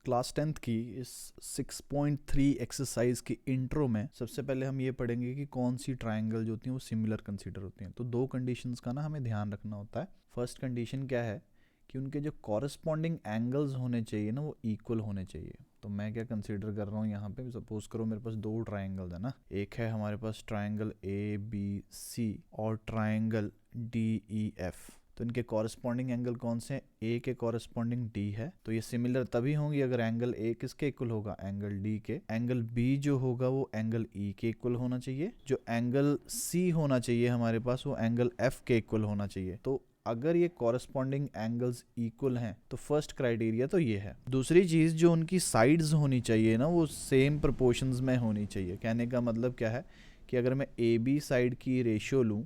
Class 10th की इस 6.3 exercise की इंट्रो में सबसे पहले हम ये पढ़ेंगे कि कौन सी ट्रायंगल जो होती हैं वो सिमिलर कंसीडर होती हैं। तो दो कंडीशंस का ना हमें ध्यान रखना होता है। फर्स्ट कंडीशन क्या है कि उनके जो कॉरस्पॉन्डिंग एंगल्स होने चाहिए ना वो इक्वल होने चाहिए। तो मैं क्या कंसीडर कर रहा हूँ यहाँ पे, सपोज करो मेरे पास दो ट्रायंगल्स है ना, एक है हमारे पास ट्रायंगल ABC और ट्रायंगल DEF। तो इनके कॉरस्पॉन्डिंग एंगल कौन से हैं? ए के कॉरस्पॉन्डिंग डी है, तो ये सिमिलर तभी होंगी अगर एंगल ए किसके इक्वल होगा? एंगल डी के। एंगल बी जो होगा वो एंगल ई के इक्वल होना चाहिए। जो एंगल सी होना चाहिए हमारे पास वो एंगल एफ के इक्वल होना चाहिए। तो अगर ये कॉरस्पॉन्डिंग एंगल्स इक्वल हैं तो फर्स्ट क्राइटेरिया तो ये है। दूसरी चीज जो उनकी साइड्स होनी चाहिए ना वो सेम प्रोपोर्शंस में होनी चाहिए। कहने का मतलब क्या है कि अगर मैं ए बी साइड की रेशियो लूँ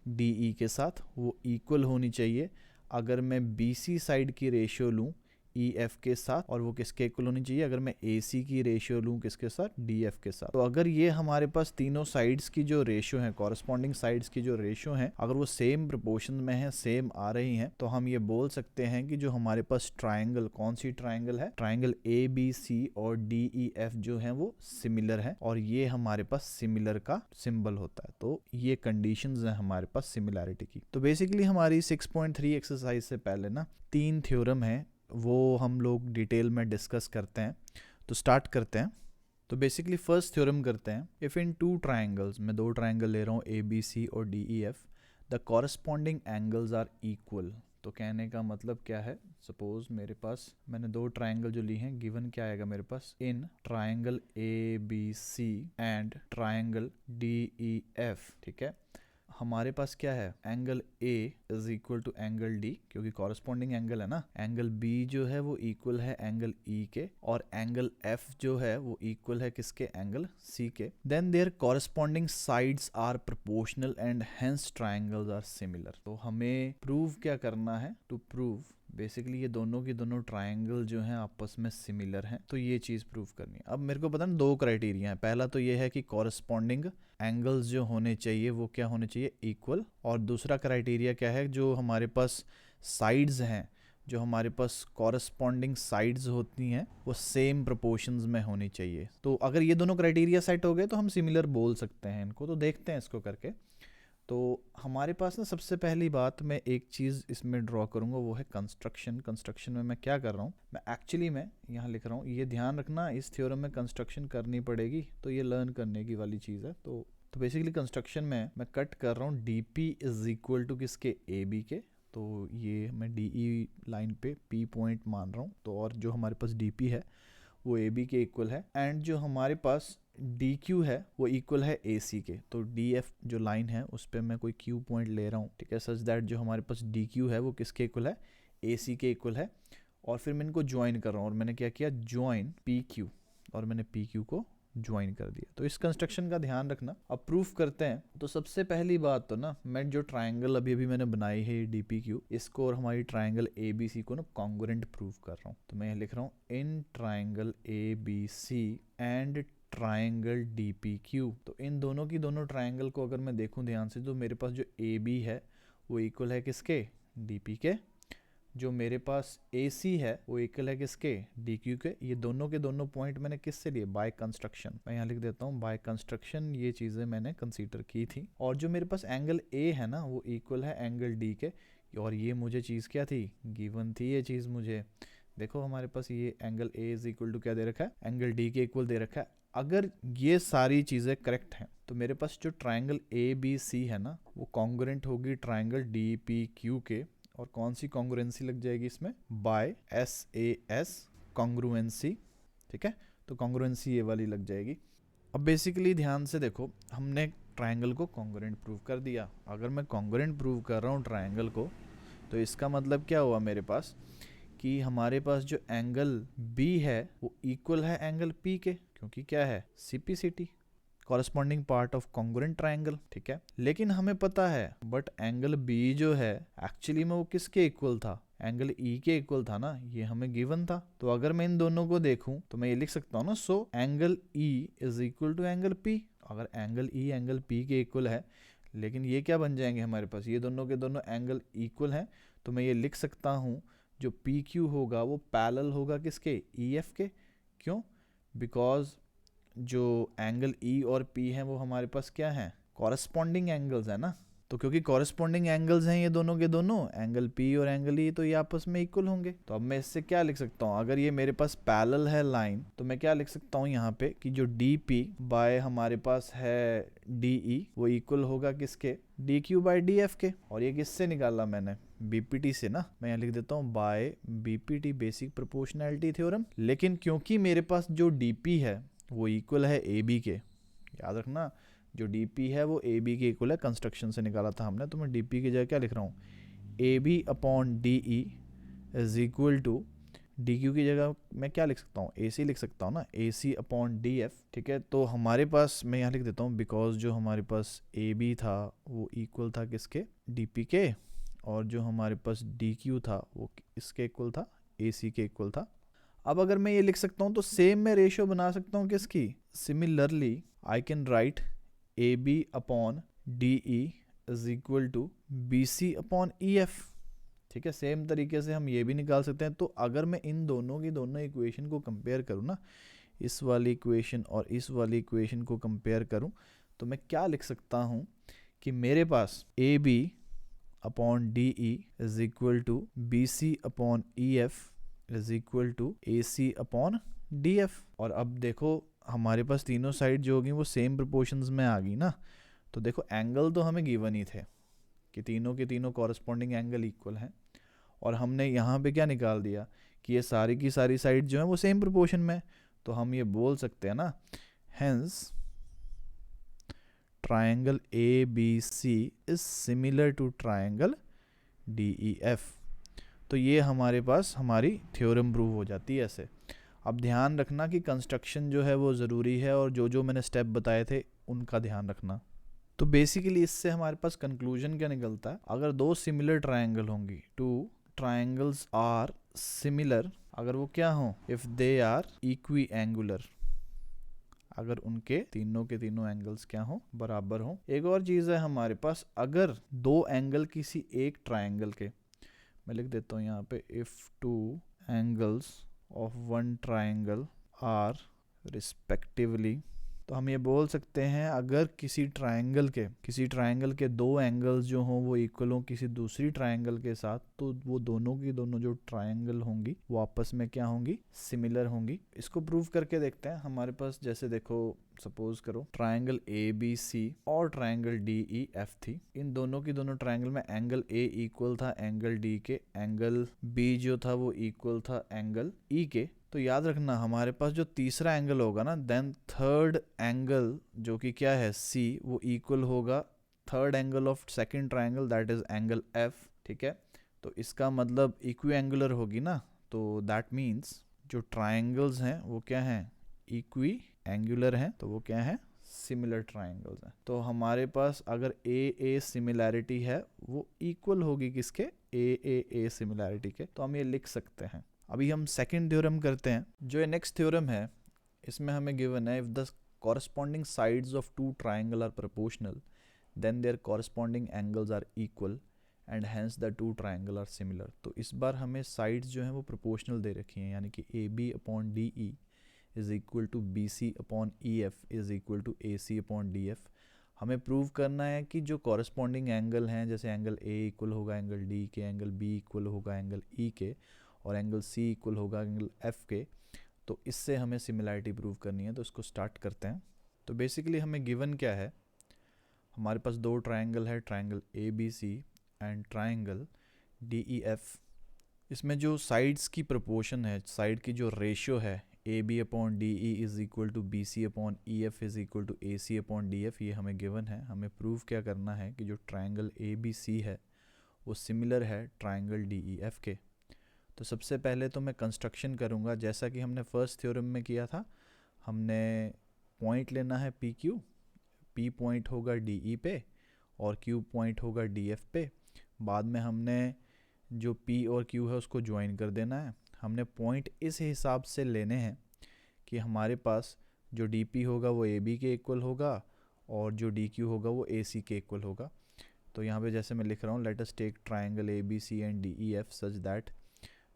डी ई के साथ वो इक्वल होनी चाहिए। अगर मैं बी सी साइड की रेशियो लूँ ई एफ के साथ और वो किसके इक्वल होनी चाहिए? अगर मैं ए सी की रेशियो लूँ किसके साथ? डी एफ के साथ। तो अगर ये हमारे पास तीनों साइड्स की जो रेशियो है, कॉरस्पॉन्डिंग साइड्स की जो रेशियो है, अगर वो सेम प्रोपोर्शन में है, सेम आ रही हैं, तो हम ये बोल सकते हैं कि जो हमारे पास ट्राइंगल, कौन सी ट्राइंगल है? ट्राइंगल ए बी सी और डी ई एफ जो है वो सिमिलर है और ये हमारे पास सिमिलर का सिंबल होता है। तो ये कंडीशंस हैं हमारे पास सिमिलैरिटी की। तो बेसिकली हमारी 6.3 एक्सरसाइज से पहले ना 3 थ्योरम है, वो हम लोग डिटेल में डिस्कस करते हैं। तो स्टार्ट करते हैं। तो बेसिकली फर्स्ट थ्योरम करते हैं। इफ़ इन टू ट्राइंगल्स, मैं दो ट्राइंगल ले रहा हूँ ए बी सी और D E F, the corresponding angles are equal. तो कहने का मतलब क्या है? सपोज मेरे पास मैंने दो ट्राइंगल जो ली हैं, गिवन क्या आएगा मेरे पास? In triangle A B C and triangle D E F, ठीक है, हमारे पास क्या है? Angle A is equal to angle D, क्योंकि कॉरस्पॉन्डिंग एंगल है ना। एंगल B जो है वो इक्वल है एंगल E के और एंगल F जो है वो इक्वल है किसके? एंगल C के। Then their corresponding sides are proportional and hence triangles are similar. तो हमें प्रूव क्या करना है? टू प्रूव बेसिकली ये दोनों की दोनों ट्राइंगल जो हैं आपस में सिमिलर हैं, तो ये चीज़ प्रूव करनी है। अब मेरे को पता ना दो क्राइटेरिया है। पहला तो ये है कि कॉरस्पॉन्डिंग एंगल्स जो होने चाहिए वो क्या होने चाहिए? इक्वल। और दूसरा क्राइटेरिया क्या है? जो हमारे पास साइड्स हैं, जो हमारे पास कॉरस्पॉन्डिंग साइड्स होती हैं वो सेम प्रोपोर्शंस में होनी चाहिए। तो अगर ये दोनों क्राइटेरिया सेट हो गए तो हम सिमिलर बोल सकते हैं इनको। तो देखते हैं इसको करके। तो हमारे पास ना सबसे पहली बात मैं एक चीज़ इसमें ड्रॉ करूँगा, वो है कंस्ट्रक्शन। कंस्ट्रक्शन में मैं क्या कर रहा हूँ? मैं एक्चुअली में यहाँ लिख रहा हूँ, ये ध्यान रखना इस थ्योरम में कंस्ट्रक्शन करनी पड़ेगी, तो ये लर्न करने की वाली चीज़ है। तो बेसिकली कंस्ट्रक्शन में मैं कट कर रहा हूँ D P is equal to किसके? ए बी के। तो ये मैं डी ई लाइन पे पी पॉइंट मान रहा हूँ। तो और जो हमारे पास डी पी है वो ए बी के इक्वल है एंड जो हमारे पास डी क्यू है वो इक्वल है ए सी के। तो डी एफ जो लाइन है उस पर मैं कोई क्यू पॉइंट ले रहा हूँ, ठीक है, सच दैट जो हमारे पास डी क्यू है वो किसके इक्वल है? ए सी के इक्वल है। और फिर मैं इनको ज्वाइन कर रहा हूँ और मैंने क्या किया? ज्वाइन पी क्यू, और मैंने पी क्यू को ज्वाइन कर दिया। तो इस कंस्ट्रक्शन का ध्यान रखना। अब प्रूफ करते हैं। तो सबसे पहली बात तो ना, मैं जो ट्राइंगल अभी मैंने बनाई है डी पी क्यू, इसको और हमारी ट्राइंगल ए बी सी को ना कॉन्ग्रुएंट प्रूव कर रहा हूँ। तो मैं लिख रहा हूँ in triangle A B C and triangle D P Q. तो इन दोनों की दोनों ट्राइंगल को अगर मैं देखूं ध्यान से, तो मेरे पास जो ए बी है वो इक्वल है किसके? डी पी के। जो मेरे पास ए सी है वो इक्वल है किसके? डी क्यू के। ये दोनों के दोनों पॉइंट मैंने किससे लिए? By construction. मैं यहाँ लिख देता हूँ बाय कंस्ट्रक्शन, ये चीज़ें मैंने कंसीडर की थी। और जो मेरे पास एंगल ए है ना वो इक्वल है एंगल डी के। और ये मुझे चीज़ क्या थी? गिवन थी ये चीज़ मुझे। देखो हमारे पास ये angle A is equal to क्या दे रखा है? एंगल डी के इक्वल दे रखा है। अगर ये सारी चीज़ें करेक्ट हैं तो मेरे पास जो ट्राइंगल ए बी सी है ना वो कॉन्ग्रुएंट होगी ट्राइंगल डी पी क्यू के। और कौन सी कॉन्ग्रुएंसी लग जाएगी इसमें? By S A S congruency, ठीक है। तो कॉन्ग्रुएंसी ये वाली लग जाएगी। अब बेसिकली ध्यान से देखो, हमने ट्राइंगल को कॉन्ग्रुएंट प्रूव कर दिया। अगर मैं कॉन्ग्रुएंट प्रूव कर रहा हूँ ट्राइंगल को, तो इसका मतलब क्या हुआ मेरे पास? कि हमारे पास जो एंगल बी है वो इक्वल है एंगल पी के, क्योंकि क्या है? CPCT, corresponding part of congruent triangle, ठीक है। लेकिन हमें पता है बट एंगल बी जो है एक्चुअली में वो किसके इक्वल था? एंगल ई के इक्वल था ना, ये हमें गिवन था। तो अगर मैं इन दोनों को देखूं तो मैं ये लिख सकता हूँ ना, so angle E is equal to angle P. अगर एंगल ई एंगल पी के इक्वल है, लेकिन ये क्या बन जाएंगे हमारे पास? ये दोनों के दोनों एंगल इक्वल हैं, तो मैं ये लिख सकता हूँ जो पी क्यू होगा वो पैरेलल होगा किसके, ई एफ के। क्यों? बिकॉज जो एंगल ई और पी हैं वो हमारे पास क्या हैं, कॉरस्पॉन्डिंग एंगल्स है ना। तो क्योंकि कॉरस्पॉन्डिंग एंगल्स हैं ये दोनों के दोनों, एंगल पी और एंगल ई, तो ये आपस में इक्वल होंगे। तो अब मैं इससे क्या लिख सकता हूँ, अगर ये मेरे पास पैरेलल है लाइन, तो मैं क्या लिख सकता हूँ यहाँ पे कि जो डी पी बाय हमारे पास है डी ई वो इक्वल होगा किसके, D Q by D F के। और ये किससे निकाला मैंने, बीपीटी से ना। मैं यहाँ लिख देता हूँ by BPT, basic proportionality theorem. लेकिन क्योंकि मेरे पास जो डीपी है वो इक्वल है ए बी के, याद रखना जो डीपी है वो ए बी के इक्वल है, कंस्ट्रक्शन से निकाला था हमने। तो मैं डीपी की जगह क्या लिख रहा हूँ, A B upon D E is equal to, D Q की जगह मैं क्या लिख सकता हूँ, ए सी लिख सकता हूँ ना, ए सी अपॉन डी एफ। ठीक है, तो हमारे पास मैं यहाँ लिख देता हूँ बिकॉज जो हमारे पास ए बी था वो इक्वल था किसके, डी पी के, और जो हमारे पास डी क्यू था वो इसके इक्वल था, ए सी के इक्वल था। अब अगर मैं ये लिख सकता हूँ तो सेम मैं रेशियो बना सकता हूँ किसकी, similarly I can write A B upon D E is equal to B C upon E F. ठीक है, सेम तरीके से हम ये भी निकाल सकते हैं। तो अगर मैं इन दोनों की दोनों इक्वेशन को कंपेयर करूँ ना, इस वाली इक्वेशन और इस वाली इक्वेशन को कंपेयर करूँ, तो मैं क्या लिख सकता हूँ कि मेरे पास A B upon D E is equal to B C upon E F is equal to A C upon D F. और अब देखो हमारे पास तीनों साइड जो होगी वो सेम प्रोपोर्शंस में आ गई ना। तो देखो एंगल तो हमें गिवन ही थे कि तीनों के तीनों कॉरस्पॉन्डिंग एंगल इक्वल हैं, और हमने यहाँ पे क्या निकाल दिया कि ये सारी की सारी साइड जो है वो सेम प्रोपोर्शन में। तो हम ये बोल सकते हैं ना, hence triangle A B C is similar to triangle D E F. तो ये हमारे पास हमारी थ्योरम प्रूव हो जाती है ऐसे। अब ध्यान रखना कि कंस्ट्रक्शन जो है वो ज़रूरी है, और जो जो मैंने स्टेप बताए थे उनका ध्यान रखना। तो बेसिकली इससे हमारे पास कंक्लूजन क्या निकलता है, अगर दो सिमिलर ट्रायंगल होंगी, टू ट्रायंगल्स आर सिमिलर, अगर वो क्या हों, if they are equiangular, अगर उनके तीनों के तीनों एंगल्स क्या हों, बराबर हों। एक और चीज़ है हमारे पास, अगर दो एंगल किसी एक ट्रायंगल के, मैं लिख देता हूँ यहाँ पे, if two angles of one triangle are respectively, तो हम ये बोल सकते हैं अगर किसी ट्राइंगल के दो एंगल्स जो हों वो इक्वल हों किसी दूसरी ट्राइंगल के साथ, तो वो दोनों की दोनों जो ट्राइंगल होंगी वो आपस में क्या होंगी, सिमिलर होंगी। इसको प्रूव करके देखते हैं। हमारे पास जैसे देखो, सपोज करो ट्राइंगल ए बी सी और ट्राइंगल डी ई एफ थी, इन दोनों की दोनों ट्राइंगल में एंगल ए इक्वल था एंगल डी के, एंगल बी जो था वो इक्वल था एंगल ई के। तो याद रखना हमारे पास जो तीसरा एंगल होगा ना, देन थर्ड एंगल जो कि क्या है सी, वो इक्वल होगा third angle of second triangle, that is angle F. ठीक है, तो इसका मतलब इक्वी एंगुलर होगी ना, तो दैट मीन्स जो ट्राइंगल्स हैं वो क्या हैं, इक्वी एंगुलर हैं, तो वो क्या है, सिमिलर ट्राइंगल्स हैं। तो हमारे पास अगर ए सिमिलैरिटी है वो इक्वल होगी किसके, ए सिमिलैरिटी के। तो हम ये लिख सकते हैं। अभी हम सेकंड थ्योरम करते हैं। जो ये नेक्स्ट थ्योरम है इसमें हमें गिवन है, if the corresponding sides of two triangle are proportional then their corresponding angles are equal and hence the two triangle are similar. तो इस बार हमें साइड्स जो हैं वो प्रोपोर्शनल दे रखी हैं, यानी कि A B upon D E is equal to B C upon E F is equal to A C upon D F. हमें प्रूव करना है कि जो कॉरस्पॉन्डिंग एंगल हैं, जैसे एंगल ए इक्वल होगा एंगल डी के, एंगल बी इक्वल होगा एंगल ई के, और एंगल सी इक्वल होगा एंगल एफ के, तो इससे हमें सिमिलैरिटी प्रूव करनी है। तो इसको स्टार्ट करते हैं। तो बेसिकली हमें गिवन क्या है, हमारे पास दो ट्राइंगल है, triangle A B C and triangle D E F. इसमें जो साइड्स की प्रोपोर्शन है, साइड की जो रेशियो है, A B upon D E is equal to B C upon E F is equal to A C upon D F, ये हमें given है। हमें प्रूव क्या करना है कि जो ट्राइंगल ए बी सी है वो सिमिलर है ट्राइंगल डी ई एफ के। तो सबसे पहले तो मैं कंस्ट्रक्शन करूँगा जैसा कि हमने फर्स्ट थ्योरम में किया था। हमने पॉइंट लेना है पी क्यू, पी पॉइंट होगा डी ई पे और क्यू पॉइंट होगा डी एफ पे। बाद में हमने जो पी और क्यू है उसको ज्वाइन कर देना है। हमने पॉइंट इस हिसाब से लेने हैं कि हमारे पास जो डी पी होगा वो ए बी के इक्वल होगा और जो डी क्यू होगा वो ए सी के इक्वल होगा। तो यहाँ पे जैसे मैं लिख रहा हूँ, let us take triangle A B C and D E F such that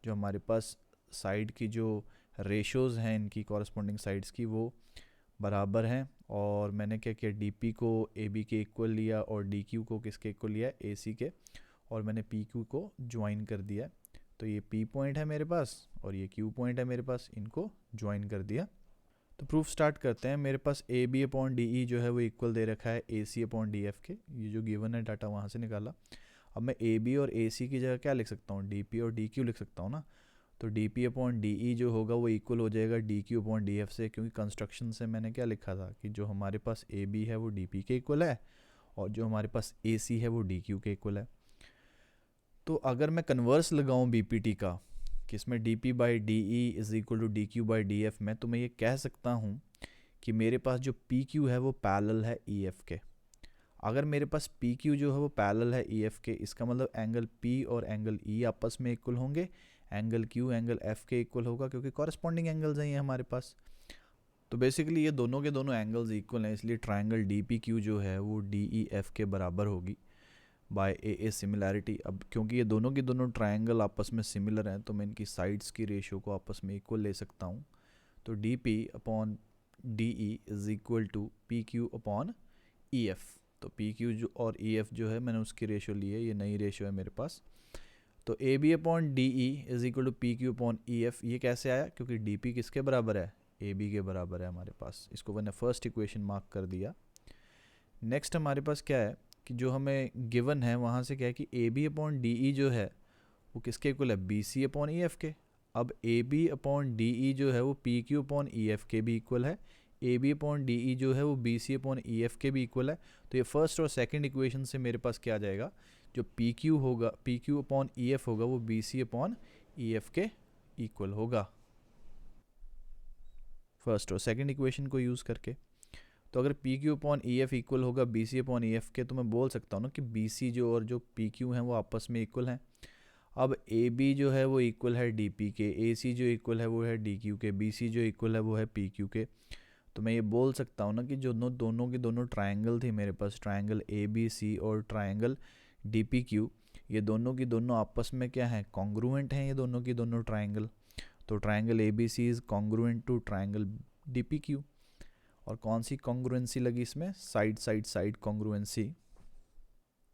जो हमारे पास साइड की जो रेशोज़ हैं इनकी कॉरस्पॉन्डिंग साइड्स की वो बराबर हैं। और मैंने क्या किया, डी को ए बी के इक्वल लिया और डी को किसके इक्वल लिया, ए सी के, और मैंने पी क्यू को ज्वाइन कर दिया। तो ये पी पॉइंट है मेरे पास और ये क्यू पॉइंट है मेरे पास, इनको ज्वाइन कर दिया। तो प्रूफ स्टार्ट करते हैं। मेरे पास A B upon D E जो है वो इक्वल दे रखा है A C upon D F के, ये जो गिवन है डाटा वहाँ से निकाला। अब मैं ए बी और ए सी की जगह क्या लिख सकता हूँ, डी पी और डी क्यू लिख सकता हूँ ना। तो D P upon D E जो होगा वो इक्वल हो जाएगा D Q upon D F से, क्योंकि कंस्ट्रक्शन से मैंने क्या लिखा था कि जो हमारे पास ए बी है वो डी पी के इक्वल है और जो हमारे पास ए सी है वो डी क्यू के इक्वल है। तो अगर मैं कन्वर्स लगाऊँ बी पी टी का कि इसमें D P by D E is equal to D Q by D F में, तो मैं ये कह सकता हूँ कि मेरे पास जो पी क्यू है वो पैरेलल है ई एफ के। अगर मेरे पास पी क्यू जो है वो पैरेलल है ई एफ के, इसका मतलब एंगल पी और एंगल ई आपस में इक्वल होंगे, एंगल क्यू एंगल एफ के इक्वल होगा, क्योंकि कॉरस्पॉन्डिंग एंगल्स हैं ये हमारे पास। तो बेसिकली ये दोनों के दोनों एंगल्स इक्वल हैं, इसलिए ट्राइंगल डी पी क्यू जो है वो डी ई एफ के बराबर होगी बाय ए सिमिलैरिटी। अब क्योंकि ये दोनों की दोनों ट्राइंगल आपस में सिमिलर हैं तो मैं इनकी साइड्स की रेशियो को आपस में इक्वल ले सकता हूँ। तो D P upon D E is equal to P Q upon E F. तो पी क्यू जो और ई एफ जो है मैंने उसकी रेशियो ली है, ये नई रेशियो है मेरे पास। तो A B upon D E is equal to P Q upon E F. ये कैसे आया, क्योंकि डी पी किसके बराबर है, ए बी के बराबर है हमारे पास। इसको मैंने फर्स्ट इक्वेशन मार्क कर दिया। नेक्स्ट हमारे पास क्या है कि जो हमें गिवन है वहाँ से क्या है कि A B upon D E जो है वो किसके इक्वल है, B C upon E F के। अब A B upon D E जो है वो P Q upon E F के भी इक्वल है, A B upon D E जो है वो B C upon E F के भी इक्वल है। तो ये फर्स्ट और सेकंड इक्वेशन से मेरे पास क्या आ जाएगा, जो पी क्यू होगा, P Q upon E F होगा वो B C upon E F के इक्वल होगा, फर्स्ट और सेकंड इक्वेशन को यूज़ करके। तो अगर P Q upon E F equal होगा B C upon E F के, तो मैं बोल सकता हूँ ना कि बी सी जो और जो पी क्यू हैं वो आपस में इक्वल हैं। अब ए बी जो है वो इक्वल है डी पी के, ए सी जो इक्वल है वो है डी क्यू के, बी सी जो इक्वल है वो है पी क्यू के। तो मैं ये बोल सकता हूँ ना कि जो दोनों की दोनों ट्राइंगल थी मेरे पास, ट्राइंगल ए बी सी और ट्राइंगल डी पी क्यू, ये दोनों की दोनों आपस में क्या है, कॉन्ग्रुएंट हैं ये दोनों की दोनों ट्राइंगल। तो triangle A B C is congruent to triangle D P Q. और कौन सी कॉन्ग्रुएंसी लगी इसमें, साइड साइड साइड कॉन्ग्रुएंसी।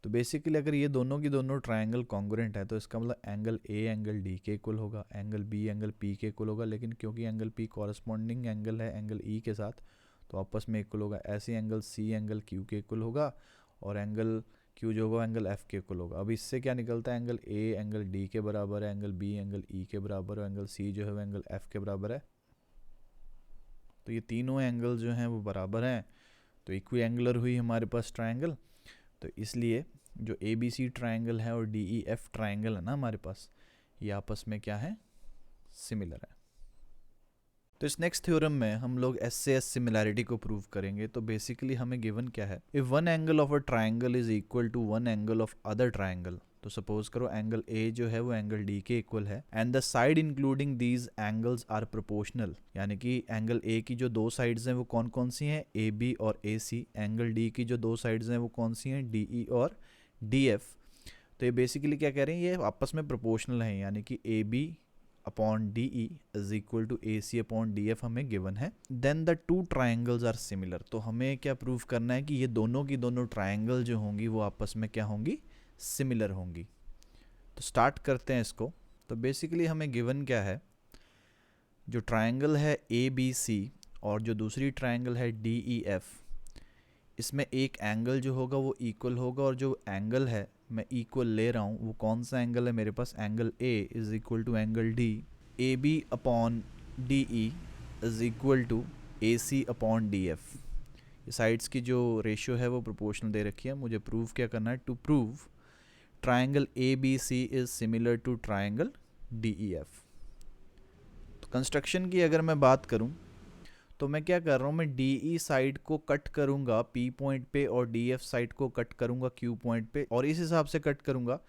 तो बेसिकली अगर ये दोनों की दोनों ट्राइंगल कॉन्ग्रुएंट है तो इसका मतलब एंगल ए एंगल डी के इक्वल होगा, एंगल बी एंगल पी के इक्वल होगा। लेकिन क्योंकि एंगल पी कॉरस्पॉन्डिंग एंगल है एंगल ई के साथ तो आपस में इक्वल होगा। ऐसे एंगल सी एंगल क्यू के इक्वल होगा और एंगल क्यू जो होगा एंगल एफ के इक्वल होगा। अब इससे क्या निकलता है, एंगल ए एंगल डी के बराबर है, एंगल बी एंगल ई के बराबर है, एंगल सी जो है वो एंगल एफ के बराबर है। तो ये तीनों एंगल जो हैं वो बराबर हैं, तो इक्वी एंगुलर हुई हमारे पास ट्राइंगल। तो इसलिए जो ए बी सी ट्राइंगल है और डी ई एफ ट्राइंगल है ना हमारे पास, ये आपस में क्या है, सिमिलर है। तो इस नेक्स्ट थ्योरम में हम लोग एस से एस सिमिलैरिटी को प्रूव करेंगे। तो बेसिकली हमें गिवन क्या है, if one angle of a triangle is equal to one angle of other triangle. तो सपोज करो एंगल ए जो है वो एंगल डी के इक्वल है and the side including these angles are proportional, यानी कि एंगल ए की जो दो साइड्स हैं वो कौन कौन सी हैं, ए बी और ए सी। एंगल डी की जो दो साइड्स हैं वो कौन सी हैं, डी ई और डी एफ। तो ये बेसिकली क्या कह रहे हैं, ये आपस में प्रोपोर्शनल हैं, यानी कि A B upon D E is equal to A C upon D F हमें गिवन है। Then the two triangles are similar. तो हमें क्या प्रूव करना है कि ये दोनों की दोनों ट्राइंगल जो होंगी वो आपस में क्या होंगी, सिमिलर होंगी। तो स्टार्ट करते हैं इसको। तो बेसिकली हमें गिवन क्या है, जो ट्राइंगल है ए बी सी और जो दूसरी ट्राइंगल है डी ई एफ, इसमें एक एंगल जो होगा वो इक्वल होगा और जो एंगल है मैं इक्वल ले रहा हूँ वो कौन सा एंगल है मेरे पास, angle A is equal to angle D. A B upon D E is equal to A C upon D F. ये साइड्स की जो रेशियो है वो प्रोपोर्शनल दे रखी है। मुझे प्रूव क्या करना है, to prove triangle A B C is similar to triangle D E F. तो कंस्ट्रक्शन की अगर मैं बात करूं तो मैं क्या कर रहा हूं, मैं डी ई साइड को कट करूंगा पी पॉइंट पे और डी एफ साइड को कट करूंगा क्यू पॉइंट पे, और इस हिसाब से कट करूंगा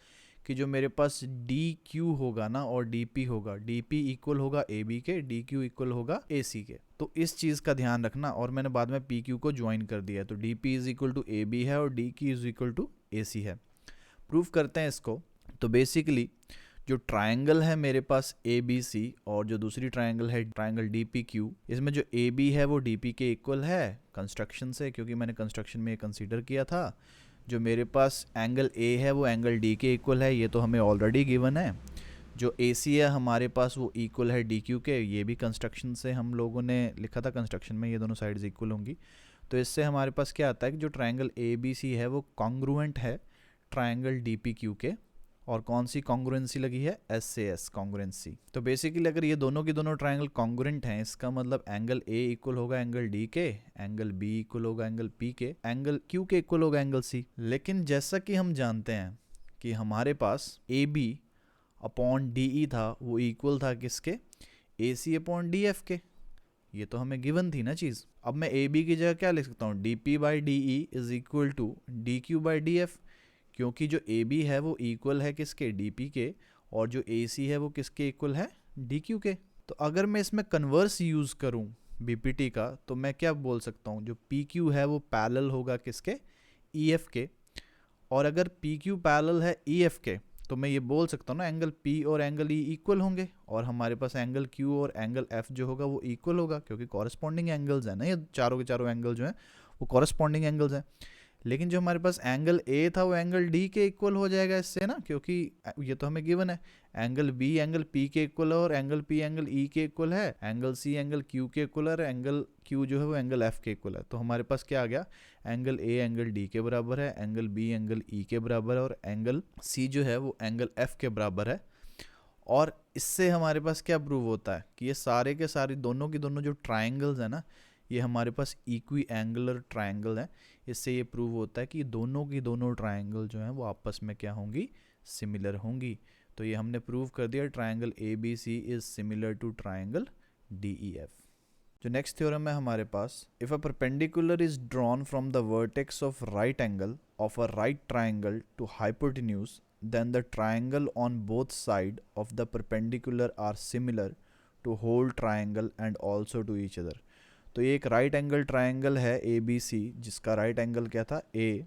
कि जो मेरे पास डी क्यू होगा ना और डी पी होगा, डी पी इक्वल होगा ए बी के, डी क्यू इक्वल होगा ए सी के। तो इस चीज़ का ध्यान रखना। और मैंने बाद में पी क्यू को ज्वाइन कर दिया, तो D P is equal to A B है और D Q is equal to A C है। प्रूफ करते हैं इसको। तो बेसिकली जो ट्रायंगल है मेरे पास ए बी सी और जो दूसरी ट्रायंगल है ट्रायंगल डी पी क्यू, इसमें जो ए बी है वो डी पी के इक्वल है कंस्ट्रक्शन से, क्योंकि मैंने कंस्ट्रक्शन में ये कंसीडर किया था। जो मेरे पास एंगल ए है वो एंगल डी के इक्वल है, ये तो हमें ऑलरेडी गिवन है। जो ए सी है हमारे पास वो इक्वल है डी क्यू के, ये भी कंस्ट्रक्शन से हम लोगों ने लिखा था कंस्ट्रक्शन में, ये दोनों साइड्स इक्वल होंगी। तो इससे हमारे पास क्या आता है कि जो ट्रायंगल ए बी सी है वो कॉन्ग्रुएंट है ट्रायंगल डी पी क्यू के। और कौन सी कॉन्ग्रुएंसी लगी है? एस से एस कॉन्ग्रुएंसी। तो बेसिकली अगर ये दोनों की दोनों ट्रायंगल कॉन्ग्रुएंट हैं, इसका मतलब एंगल ए इक्वल होगा एंगल डी के, एंगल बी इक्वल होगा एंगल पी के, एंगल क्यू के इक्वल होगा एंगल सी। लेकिन जैसा कि हम जानते हैं कि हमारे पास A B upon D E था, वो इक्वल था किसके? A C upon D F के। ये तो हमें गिवन थी ना चीज़। अब मैं ए बी की जगह क्या लिख सकता हूँ? D P by D E is equal to D Q by D F, क्योंकि जो ए बी है वो इक्वल है किसके? डी पी के, और जो ए सी है वो किसके इक्वल है? डी क्यू के। तो अगर मैं इसमें कन्वर्स यूज़ करूँ बी पी टी का, तो मैं क्या बोल सकता हूँ? जो पी क्यू है वो पैरेलल होगा किसके? ई एफ के। और अगर पी क्यू पैरेलल है ई एफ के, तो मैं ये बोल सकता हूँ ना एंगल P और एंगल E इक्वल होंगे, और हमारे पास एंगल Q और एंगल F जो होगा वो इक्वल होगा, क्योंकि कॉरस्पॉन्डिंग एंगल्स हैं ना, ये चारों के चारों एंगल जो हैं वो कॉरस्पॉन्डिंग एंगल्स हैं। लेकिन जो हमारे पास एंगल A था वो एंगल D के इक्वल हो जाएगा इससे ना, क्योंकि ये तो हमें गिवन है। एंगल B एंगल P के इक्वल है और एंगल P एंगल E के इक्वल है, एंगल C एंगल Q के इक्वल है, एंगल Q जो है वो एंगल F के इक्वल है। तो हमारे पास क्या आ गया? एंगल A एंगल D के बराबर है, एंगल B एंगल E के बराबर है, और एंगल C जो है वो एंगल F के बराबर है। और इससे हमारे पास क्या प्रूव होता है कि ये सारे के सारे दोनों की दोनों जो ट्राइंगल्स हैं ना, ये हमारे पास इक्वी एंगुलर ट्राइंगल है। इससे ये प्रूव होता है कि दोनों की दोनों ट्राइंगल जो हैं वो आपस में क्या होंगी? सिमिलर होंगी। तो ये हमने प्रूव कर दिया triangle A B C is similar to triangle D E F. जो नेक्स्ट थ्योरम है हमारे पास, if a perpendicular is drawn from the vertex of right angle of a right triangle to hypotenuse, then the triangle on both side of the perpendicular are similar to whole triangle and also to each other। तो ये एक right angle triangle है A B सी, जिसका right angle क्या था? ए।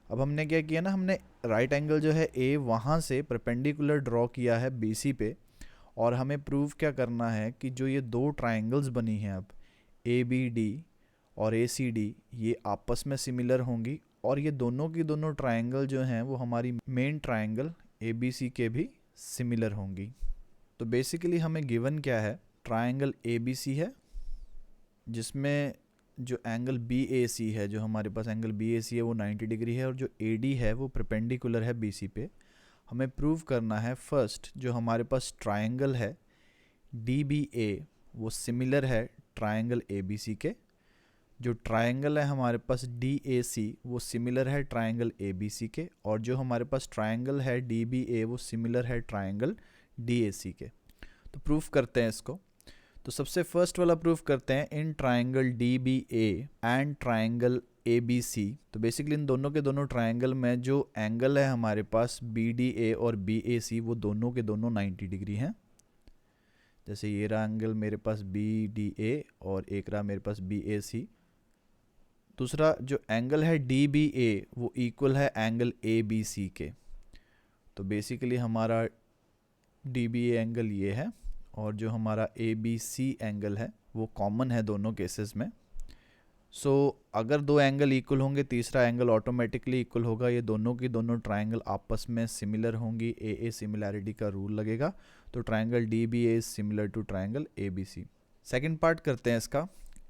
अब हमने क्या किया ना, हमने राइट एंगल जो है ए वहाँ से परपेंडिकुलर ड्रॉ किया है बी सी पे, और हमें प्रूव क्या करना है कि जो ये दो ट्राइंगल्स बनी हैं अब ए बी डी और ए सी डी, ये आपस में सिमिलर होंगी, और ये दोनों की दोनों ट्राइंगल जो हैं वो हमारी main triangle A B C के भी सिमिलर होंगी। तो बेसिकली हमें गिवन क्या है? ट्राइंगल ए बी सी है, जिसमें जो एंगल बी ए सी है, जो हमारे पास एंगल बी ए सी है वो 90 डिग्री है, और जो ए डी है वो परपेंडिकुलर है बी सी पे। हमें प्रूव करना है फर्स्ट, जो हमारे पास ट्राइंगल है डी बी ए वो सिमिलर है ट्राइंगल ए बी सी के। जो ट्राइंगल है हमारे पास डी ए सी वो सिमिलर है ट्राइंगल ए बी सी के, और जो हमारे पास ट्राइंगल है डी बी ए वो सिमिलर है ट्राइंगल डी ए सी के। तो प्रूफ करते हैं इसको। तो सबसे फर्स्ट वाला प्रूफ करते हैं, in triangle D B A and triangle A B C. तो बेसिकली इन दोनों के दोनों ट्राइंगल में जो एंगल है हमारे पास बी डी ए और बी ए सी, वो दोनों के दोनों 90 डिग्री हैं। जैसे ये रहा एंगल मेरे पास बी डी ए और एक रहा मेरे पास बी ए सी। दूसरा जो एंगल है डी बी ए वो इक्वल है एंगल ए बी सी के। तो बेसिकली हमारा डी बी ए एंगल ये है, और जो हमारा ए बी सी एंगल है वो कॉमन है दोनों केसेस में। सो अगर दो एंगल इक्वल होंगे, तीसरा एंगल ऑटोमेटिकली इक्वल होगा। ये दोनों की दोनों ट्राइंगल आपस में सिमिलर होंगी, ए सिमिलैरिटी का रूल लगेगा। तो triangle D B A is similar to triangle A B C. Second part करते हैं इसका।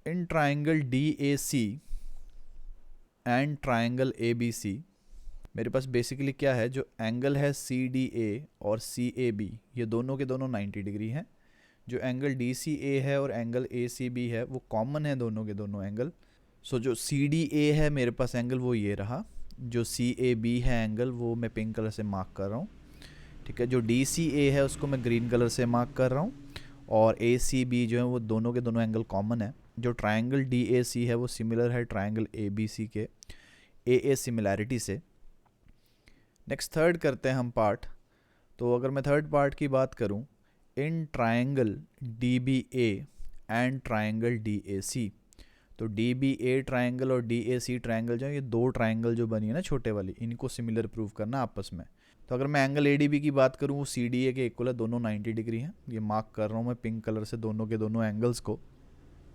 In triangle D A C and triangle A B C, मेरे पास बेसिकली क्या है, जो एंगल है सी डी ए और सी ए बी, ये दोनों के दोनों 90 डिग्री हैं। जो एंगल डी सी ए है और एंगल ए सी बी है वो कॉमन है दोनों के दोनों एंगल। सो जो सी डी ए है मेरे पास एंगल वो ये रहा, जो सी ए बी है एंगल वो मैं पिंक कलर से मार्क कर रहा हूँ, ठीक है। जो डी सी ए है उसको मैं ग्रीन कलर से मार्क कर रहा हूँ, और ए सी बी जो है वो दोनों के दोनों एंगल कॉमन है। जो ट्राइंगल डी ए सी है वो सिमिलर है ट्राइंगल ए बी सी के ए सिमिलैरिटी से। नेक्स्ट थर्ड करते हैं हम पार्ट। तो अगर मैं थर्ड पार्ट की बात करूं, in triangle D B A and triangle D A C, तो डी बी ए ट्राइंगल और डी ए सी ट्राइंगल जो है, ये दो ट्राइंगल जो बनी है ना छोटे वाली, इनको सिमिलर प्रूव करना आपस में। तो अगर मैं एंगल ADB की बात करूँ वो CDA के इक्वल है, दोनों 90 डिग्री हैं। ये मार्क कर रहा हूँ मैं पिंक कलर से दोनों के दोनों एंगल्स को।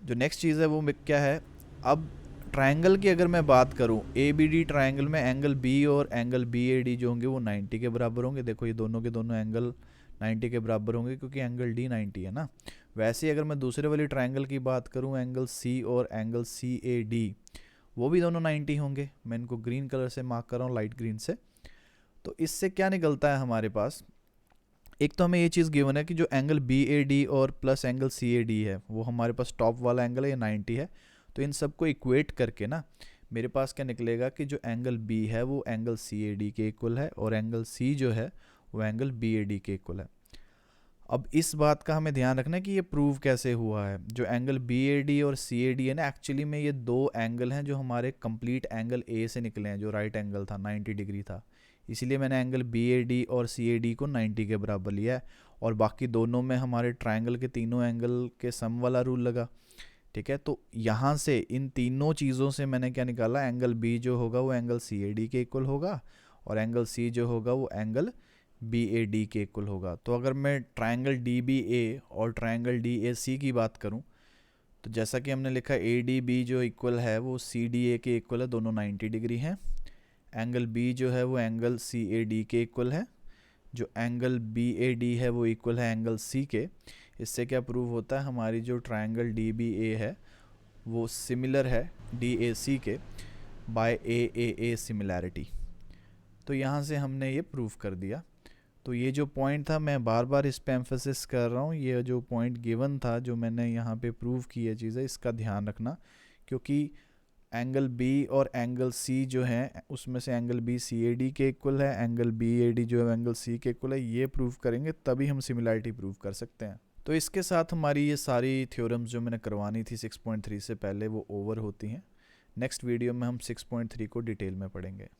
जो नेक्स्ट चीज़ है वो क्या है, अब ट्रायंगल की अगर मैं बात करूँ ABD ट्रायंगल में एंगल B और एंगल BAD जो होंगे वो 90 के बराबर होंगे। देखो ये दोनों के दोनों एंगल 90 के बराबर होंगे क्योंकि एंगल D 90 है ना। वैसे ही अगर मैं दूसरे वाली ट्रायंगल की बात करूँ एंगल C और एंगल CAD वो भी दोनों 90 होंगे। मैं इनको ग्रीन कलर से मार्क कर रहा हूँ, लाइट ग्रीन से। तो इससे क्या निकलता है हमारे पास, एक तो हमें ये चीज़ गिवन है कि जो एंगल BAD और प्लस एंगल CAD है वो हमारे पास टॉप वाला एंगल है, ये 90 है। तो इन सबको इक्वेट करके ना मेरे पास क्या निकलेगा कि जो एंगल B है वो एंगल CAD के इक्वल है और एंगल C जो है वो एंगल BAD के इक्वल है। अब इस बात का हमें ध्यान रखना है कि ये प्रूव कैसे हुआ है। जो एंगल BAD और CAD है ना, एक्चुअली में ये दो एंगल हैं जो हमारे कंप्लीट एंगल A से निकले हैं, जो राइट एंगल था 90 डिग्री था। इसीलिए मैंने एंगल BAD और CAD को 90 के बराबर लिया है और बाकी दोनों में हमारे ट्रायंगल के तीनों एंगल के सम वाला रूल लगा। ठीक है, तो यहाँ से इन तीनों चीज़ों से मैंने क्या निकाला, एंगल B जो होगा वो एंगल CAD के इक्वल होगा और एंगल C जो होगा वो एंगल BAD के इक्वल होगा। तो अगर मैं ट्रायंगल DBA और ट्रायंगल DAC की बात करूं तो जैसा कि हमने लिखा ADB जो इक्वल है वो CDA के इक्वल है, दोनों 90 डिग्री हैं। एंगल B जो है वो एंगल CAD के इक्वल है। जो एंगल BAD है वो इक्वल है एंगल C के। इससे क्या प्रूव होता है, हमारी जो ट्रायंगल DBA है वो सिमिलर है DAC के बाय AAA सिमिलैरिटी। तो यहाँ से हमने ये प्रूव कर दिया। तो ये जो पॉइंट था मैं बार बार इस पे एम्फेसिस कर रहा हूँ, ये जो पॉइंट गिवन था जो मैंने यहाँ पे प्रूव की है चीज़ें, इसका ध्यान रखना। क्योंकि एंगल B और एंगल C जो है उसमें से एंगल B CAD के इक्वल है, एंगल BAD जो है एंगल C के इक्वल है। ये प्रूव करेंगे तभी हम सिमिलैरिटी प्रूव कर सकते हैं। तो इसके साथ हमारी ये सारी थ्योरम्स जो मैंने करवानी थी 6.3 से पहले वो ओवर होती हैं। नेक्स्ट वीडियो में हम 6.3 को डिटेल में पढ़ेंगे।